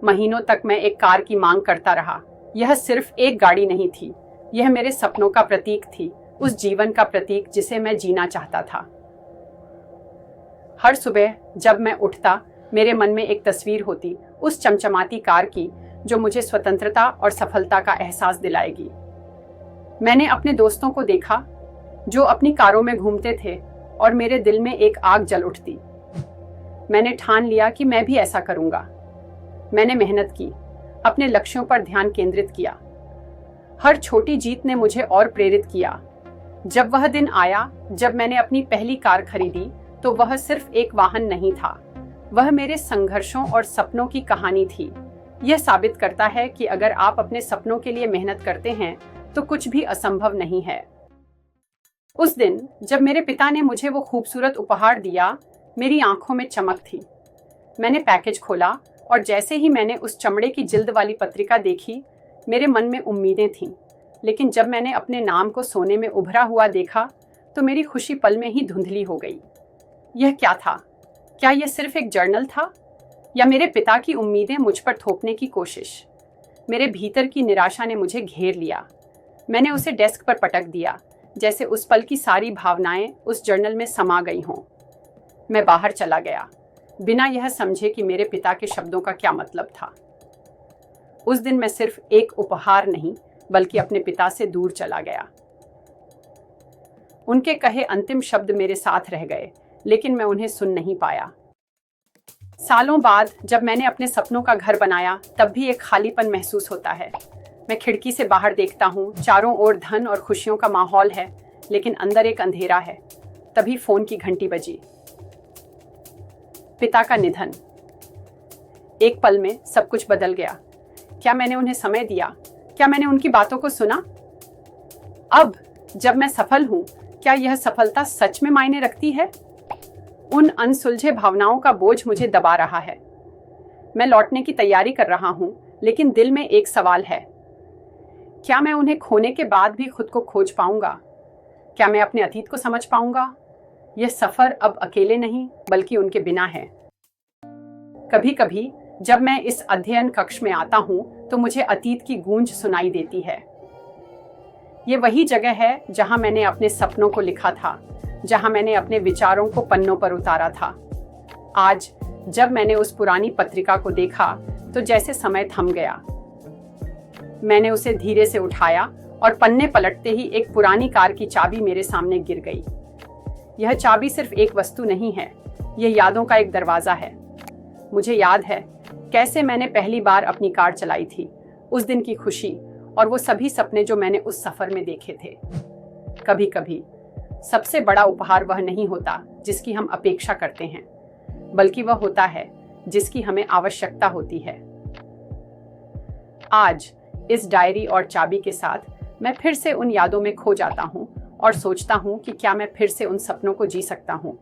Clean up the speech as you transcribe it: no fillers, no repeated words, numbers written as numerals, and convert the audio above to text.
महीनों तक मैं एक कार की मांग करता रहा। यह सिर्फ एक गाड़ी नहीं थी, यह मेरे सपनों का प्रतीक थी, उस जीवन का प्रतीक जिसे मैं जीना चाहता था। हर सुबह जब मैं उठता, मेरे मन में एक तस्वीर होती, उस चमचमाती कार की जो मुझे स्वतंत्रता और सफलता का एहसास दिलाएगी। मैंने अपने दोस्तों को देखा जो अपनी कारों में घूमते थे और मेरे दिल में एक आग जल उठती। मैंने ठान लिया कि मैं भी ऐसा करूंगा। मैंने मेहनत की, अपने लक्ष्यों पर ध्यान केंद्रित किया। हर छोटी जीत ने मुझे और प्रेरित किया। जब वह दिन आया जब मैंने अपनी पहली कार खरीदी, तो वह सिर्फ एक वाहन नहीं था, वह मेरे संघर्षों और सपनों की कहानी थी। यह साबित करता है कि अगर आप अपने सपनों के लिए मेहनत करते हैं तो कुछ भी असंभव नहीं है। उस दिन जब मेरे पिता ने मुझे वो खूबसूरत उपहार दिया, मेरी आंखों में चमक थी। मैंने पैकेज खोला और जैसे ही मैंने उस चमड़े की जिल्द वाली पत्रिका देखी, मेरे मन में उम्मीदें थीं। लेकिन जब मैंने अपने नाम को सोने में उभरा हुआ देखा, तो मेरी खुशी पल में ही धुंधली हो गई। यह क्या था? क्या यह सिर्फ एक जर्नल था, या मेरे पिता की उम्मीदें मुझ पर थोपने की कोशिश? मेरे भीतर की निराशा ने मुझे घेर लिया। मैंने उसे डेस्क पर पटक दिया, जैसे उस पल की सारी भावनाएं उस जर्नल में समा गई हों। मैं बाहर चला गया, बिना यह समझे कि मेरे पिता के शब्दों का क्या मतलब था। उस दिन मैं सिर्फ एक उपहार नहीं, बल्कि अपने पिता से दूर चला गया। उनके कहे अंतिम शब्द मेरे साथ रह गए, लेकिन मैं उन्हें सुन नहीं पाया। सालों बाद जब मैंने अपने सपनों का घर बनाया, तब भी एक खालीपन महसूस होता है। मैं खिड़की से बाहर देखता हूँ, चारों ओर धन और खुशियों का माहौल है, लेकिन अंदर एक अंधेरा है। तभी फोन की घंटी बजी। पिता का निधन। एक पल में सब कुछ बदल गया। क्या मैंने उन्हें समय दिया? क्या मैंने उनकी बातों को सुना? अब जब मैं सफल हूं, क्या यह सफलता सच में मायने रखती है? उन अनसुलझे भावनाओं का बोझ मुझे दबा रहा है। मैं लौटने की तैयारी कर रहा हूं, लेकिन दिल में एक सवाल है। क्या मैं उन्हें खोने के बाद भी खुद को खोज पाऊंगा? क्या मैं अपने अतीत को समझ पाऊंगा? यह सफर अब अकेले नहीं, बल्कि उनके बिना है। कभी कभी जब मैं इस अध्ययन कक्ष में आता हूं, तो मुझे अतीत की गूंज सुनाई देती है। ये वही जगह है जहां मैंने अपने सपनों को लिखा था, जहां मैंने अपने विचारों को पन्नों पर उतारा था। आज जब मैंने उस पुरानी पत्रिका को देखा, तो जैसे समय थम गया। मैंने उसे धीरे से उठाया और पन्ने पलटते ही एक पुरानी कार की चाबी मेरे सामने गिर गई। यह चाबी सिर्फ एक वस्तु नहीं है, यह यादों का एक दरवाजा है। मुझे याद है कैसे मैंने पहली बार अपनी कार चलाई थी, उस दिन की खुशी और वो सभी सपने जो मैंने उस सफर में देखे थे। कभी कभी सबसे बड़ा उपहार वह नहीं होता जिसकी हम अपेक्षा करते हैं, बल्कि वह होता है जिसकी हमें आवश्यकता होती है। आज इस डायरी और चाबी के साथ मैं फिर से उन यादों में खो जाता हूँ और सोचता हूँ कि क्या मैं फिर से उन सपनों को जी सकता हूँ